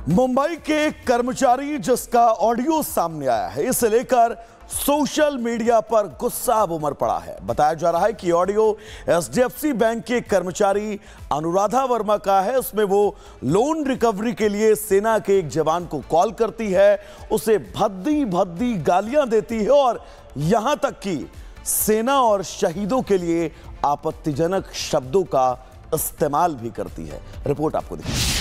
मुंबई के एक कर्मचारी जिसका ऑडियो सामने आया है, इसे लेकर सोशल मीडिया पर गुस्सा उमड़ पड़ा है। बताया जा रहा है कि ऑडियो एचडीएफसी बैंक के कर्मचारी अनुराधा वर्मा का है। उसमें वो लोन रिकवरी के लिए सेना के एक जवान को कॉल करती है, उसे भद्दी भद्दी गालियां देती है और यहां तक कि सेना और शहीदों के लिए आपत्तिजनक शब्दों का इस्तेमाल भी करती है। रिपोर्ट आपको दिखाएं।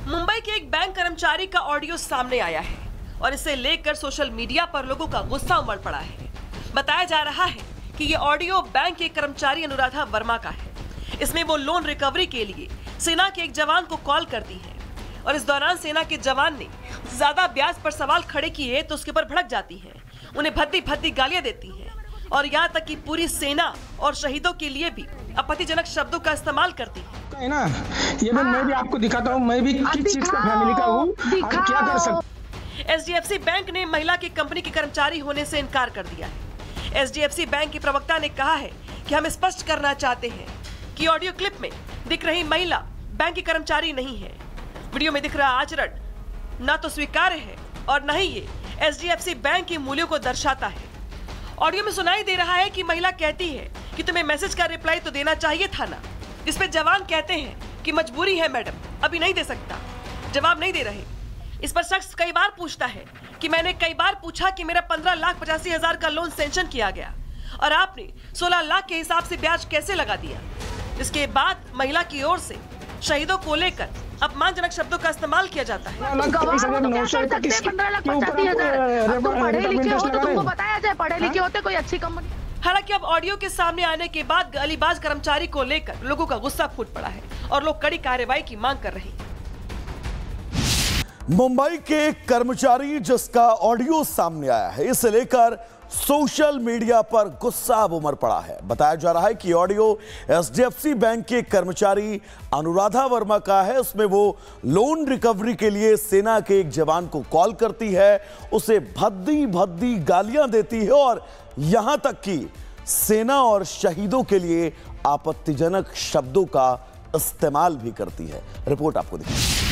मुंबई के एक बैंक कर्मचारी का ऑडियो सामने आया है और इसे लेकर सोशल मीडिया पर लोगों का गुस्सा उमड़ पड़ा है। बताया जा रहा है कि ये ऑडियो बैंक के कर्मचारी अनुराधा वर्मा का है। इसमें वो लोन रिकवरी के लिए सेना के एक जवान को कॉल करती है और इस दौरान सेना के जवान ने ज्यादा ब्याज पर सवाल खड़े किए तो उसके ऊपर भड़क जाती है, उन्हें भद्दी भद्दी गालियां देती है और यहाँ तक कि पूरी सेना और शहीदों के लिए भी आपत्तिजनक शब्दों का इस्तेमाल करती है ना। ये मैं भी आपको दिखाता हूँ, मैं भी किस चीज का फैमिली का हूँ, आप क्या कर सकते। एचडीएफसी बैंक ने महिला की कंपनी के कर्मचारी होने से इनकार कर दिया है। एचडीएफसी बैंक के प्रवक्ता ने कहा है कि हम स्पष्ट करना चाहते हैं कि ऑडियो क्लिप में दिख रही महिला बैंक की कर्मचारी नहीं है। वीडियो में दिख रहा आचरण न तो स्वीकार्य है और न ही ये एचडीएफसी बैंक के मूल्यों को दर्शाता है। ऑडियो में सुनाई दे रहा है कि महिला कहती है कि तुम्हें मैसेज का रिप्लाई तो देना चाहिए था ना। इस पे जवान कहते हैं कि मजबूरी है मैडम, अभी नहीं दे सकता। जवाब नहीं दे रहे। इस पर शख्स कई बार पूछता है कि मैंने कई बार पूछा कि मेरा 15,85,000 का लोन सैंक्शन किया गया और आपने 16 लाख के हिसाब से ब्याज कैसे लगा दिया। इसके बाद महिला की ओर से शहीदों को लेकर अपमानजनक शब्दों का इस्तेमाल किया जाता है। हालांकि अब ऑडियो के सामने आने के बाद गालीबाज कर्मचारी को लेकर लोगों का गुस्सा फूट पड़ा है और लोग कड़ी कार्रवाई की मांग कर रहे हैं। मुंबई के एक कर्मचारी जिसका ऑडियो सामने आया है, इसे लेकर सोशल मीडिया पर गुस्सा उमड़ पड़ा है। बताया जा रहा है कि ऑडियो एचडीएफसी बैंक के कर्मचारी अनुराधा वर्मा का है। उसमें वो लोन रिकवरी के लिए सेना के एक जवान को कॉल करती है, उसे भद्दी भद्दी गालियां देती है और यहां तक कि सेना और शहीदों के लिए आपत्तिजनक शब्दों का इस्तेमाल भी करती है। रिपोर्ट आपको दिखाएं।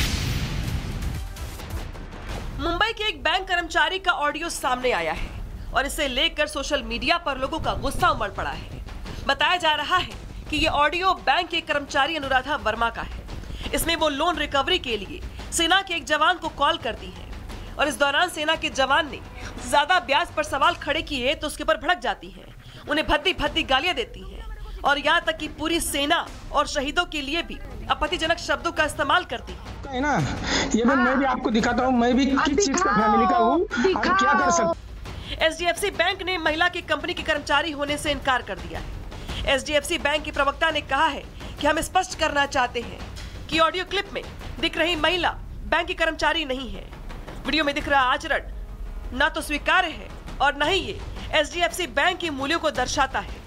मुंबई के एक बैंक कर्मचारी का ऑडियो सामने आया है और इसे लेकर सोशल मीडिया पर लोगों का गुस्सा उमड़ पड़ा है। बताया जा रहा है कि ये ऑडियो बैंक के कर्मचारी अनुराधा वर्मा का है। इसमें वो लोन रिकवरी के लिए सेना के एक जवान को कॉल करती है और इस दौरान सेना के जवान ने ज्यादा ब्याज पर सवाल खड़े किए तो उसके ऊपर भड़क जाती है, उन्हें भद्दी भद्दी गालियां देती है और यहाँ तक कि पूरी सेना और शहीदों के लिए भी आपत्तिजनक शब्दों का इस्तेमाल करती है ना। ये मैं भी आपको दिखाता हूँ, मैं भी किस चीज का फैमिली का हूँ, आप क्या कर सकते। एचडीएफसी बैंक ने महिला की कंपनी के कर्मचारी होने से इनकार कर दिया है। एचडीएफसी बैंक के प्रवक्ता ने कहा है कि हम स्पष्ट करना चाहते हैं कि ऑडियो क्लिप में दिख रही महिला बैंक की कर्मचारी नहीं है। वीडियो में दिख रहा आचरण न तो स्वीकार्य है और न ही ये एचडीएफसी बैंक के मूल्यों को दर्शाता है।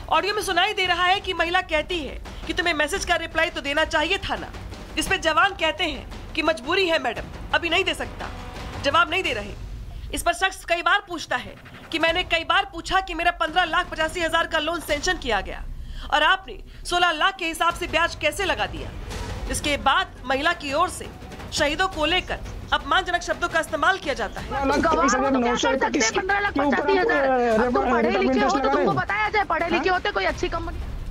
ऑडियो में सुनाई दे रहा है कि महिला कहती है कि तुम्हें मैसेज का रिप्लाई तो देना चाहिए था ना। इस पे जवान कहते हैं कि मजबूरी है मैडम, अभी नहीं दे सकता। जवाब नहीं दे रहे। इस पर शख्स कई बार पूछता है कि मैंने कई बार पूछा कि मेरा 15,85,000 का लोन सैंक्शन किया गया और आपने 16 लाख के हिसाब से ब्याज कैसे लगा दिया। इसके बाद महिला की ओर से शहीदों को लेकर अपमानजनक शब्दों का इस्तेमाल किया जाता है।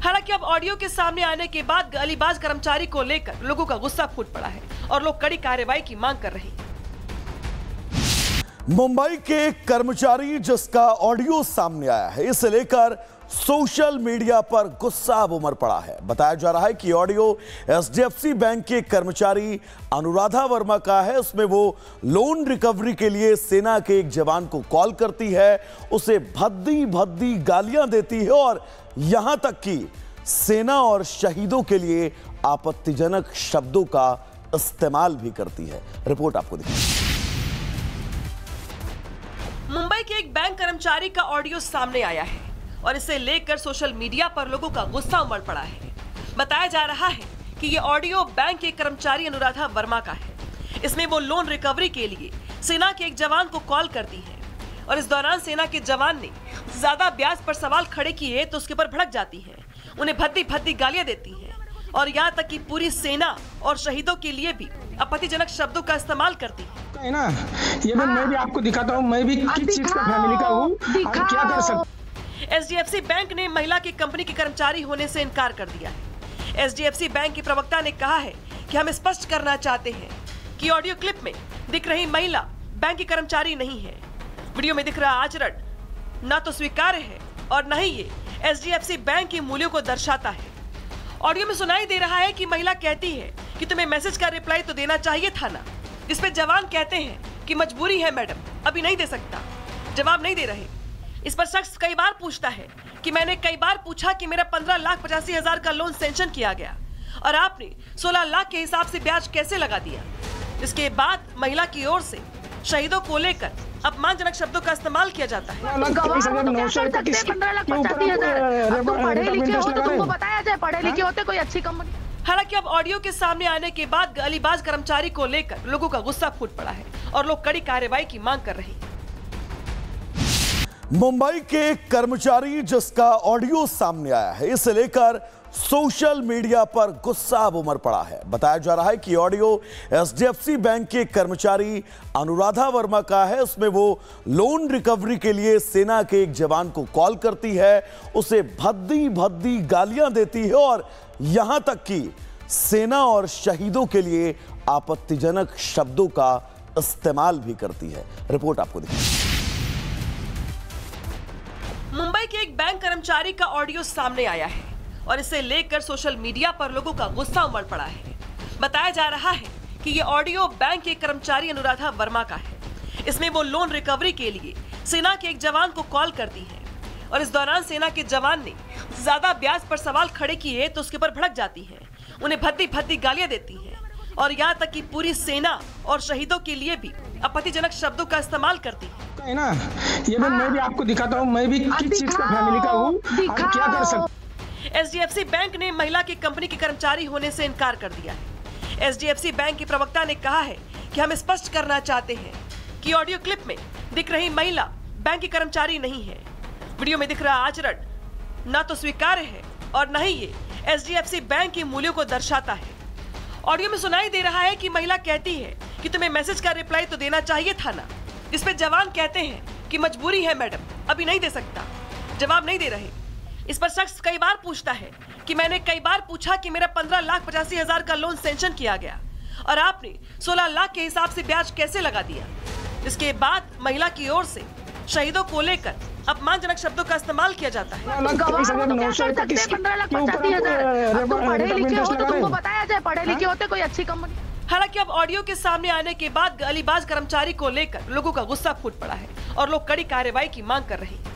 हालांकि अब ऑडियो के सामने आने के बाद गालीबाज कर्मचारी को लेकर लोगों का गुस्सा फूट पड़ा है और लोग कड़ी कार्रवाई की मांग कर रहे हैं। मुंबई के एक कर्मचारी जिसका ऑडियो सामने आया है, इसे लेकर सोशल मीडिया पर गुस्सा उमड़ पड़ा है। बताया जा रहा है कि ऑडियो एचडीएफसी बैंक के कर्मचारी अनुराधा वर्मा का है। उसमें वो लोन रिकवरी के लिए सेना के एक जवान को कॉल करती है, उसे भद्दी भद्दी गालियां देती है और यहां तक कि सेना और शहीदों के लिए आपत्तिजनक शब्दों का इस्तेमाल भी करती है। रिपोर्ट आपको दिखाएं। मुंबई के एक बैंक कर्मचारी का ऑडियो सामने आया है और इसे लेकर सोशल मीडिया पर लोगों का गुस्सा उमड़ पड़ा है। बताया जा रहा है कि ये ऑडियो बैंक के कर्मचारी अनुराधा वर्मा का है। इसमें वो लोन रिकवरी के लिए सेना के एक जवान को कॉल करती है और इस दौरान सेना के जवान ने ज्यादा ब्याज पर सवाल खड़े किए तो उसके ऊपर भड़क जाती है, उन्हें भद्दी भद्दी गालियां देती है और यहाँ तक कि पूरी सेना और शहीदों के लिए भी आपत्तिजनक शब्दों का इस्तेमाल करती है ना। ये मैं भी आपको दिखाता हूँ, मैं भी किस चीज का फैमिली का हूँ, आप क्या कर सकते। एचडीएफसी बैंक ने महिला की कंपनी के कर्मचारी होने से इनकार कर दिया है। एचडीएफसी बैंक के प्रवक्ता ने कहा है कि हम स्पष्ट करना चाहते हैं कि ऑडियो क्लिप में दिख रही महिला बैंक की कर्मचारी नहीं है। वीडियो में दिख रहा आचरण न तो स्वीकार्य है और न ही ये एचडीएफसी बैंक के मूल्यों को दर्शाता है। ऑडियो में सुनाई दे रहा है कि महिला कहती है कि तुम्हें मैसेज का रिप्लाई तो देना चाहिए था ना। इस पे जवान कहते हैं कि मजबूरी है मैडम, अभी नहीं दे सकता। जवाब नहीं दे रहे। इस पर शख्स कई बार पूछता है कि मैंने कई बार पूछा कि मेरा 15,85,000 का लोन सैंक्शन किया गया और आपने 16 लाख के हिसाब से ब्याज कैसे लगा दिया। इसके बाद महिला की ओर से शहीदों को लेकर अपमानजनक शब्दों का इस्तेमाल किया जाता है। हालांकि अब ऑडियो के सामने आने के बाद गालीबाज कर्मचारी को लेकर लोगों का गुस्सा फूट पड़ा है और लोग कड़ी कार्रवाई की मांग कर रहे हैं। मुंबई के कर्मचारी जिसका ऑडियो सामने आया है, इसे लेकर सोशल मीडिया पर गुस्सा अब उमड़ पड़ा है। बताया जा रहा है कि ऑडियो एचडीएफसी बैंक के कर्मचारी अनुराधा वर्मा का है। उसमें वो लोन रिकवरी के लिए सेना के एक जवान को कॉल करती है, उसे भद्दी भद्दी गालियां देती है और यहां तक कि सेना और शहीदों के लिए आपत्तिजनक शब्दों का इस्तेमाल भी करती है। रिपोर्ट आपको दिखाएं। मुंबई के एक बैंक कर्मचारी का ऑडियो सामने आया है और इसे लेकर सोशल मीडिया पर लोगों का गुस्सा उमड़ पड़ा है। बताया जा रहा है कि ये ऑडियो बैंक के कर्मचारी अनुराधा वर्मा का है। इसमें वो लोन रिकवरी के लिए सेना के एक जवान को कॉल करती है और इस दौरान सेना के जवान ने ज्यादा ब्याज पर सवाल खड़े किए तो उसके ऊपर भड़क जाती है, उन्हें भद्दी भद्दी गालियां देती है और यहाँ तक कि पूरी सेना और शहीदों के लिए भी आपत्तिजनक शब्दों का इस्तेमाल करती है ना। ये मैं भी आपको दिखाता हूँ, मैं भी किस चीज का फैमिली का हूँ, आप क्या कर सकते। एचडीएफसी बैंक ने महिला की कंपनी के कर्मचारी होने से इनकार कर दिया है। एचडीएफसी बैंक के प्रवक्ता ने कहा है कि हम स्पष्ट करना चाहते हैं कि ऑडियो क्लिप में दिख रही महिला बैंक की कर्मचारी नहीं है। वीडियो में दिख रहा आचरण न तो स्वीकार्य है और न ही ये एचडीएफसी बैंक के मूल्यों को दर्शाता है। ऑडियो में सुनाई दे रहा है कि महिला कहती है कि तुम्हें मैसेज का रिप्लाई तो देना चाहिए था ना। इस पे जवान कहते हैं कि मजबूरी है मैडम, अभी नहीं दे सकता। जवाब नहीं दे रहे। इस पर शख्स कई बार पूछता है कि मैंने कई बार पूछा कि मेरा 15,85,000 का लोन सैंक्शन किया गया और आपने 16 लाख के हिसाब से ब्याज कैसे लगा दिया। इसके बाद महिला की ओर से शहीदों को लेकर अपमानजनक शब्दों का इस्तेमाल किया जाता है। हालांकि अब ऑडियो के सामने आने के बाद गालीबाज कर्मचारी को लेकर लोगों का गुस्सा फूट पड़ा है और लोग कड़ी कार्रवाई की मांग कर रहे हैं।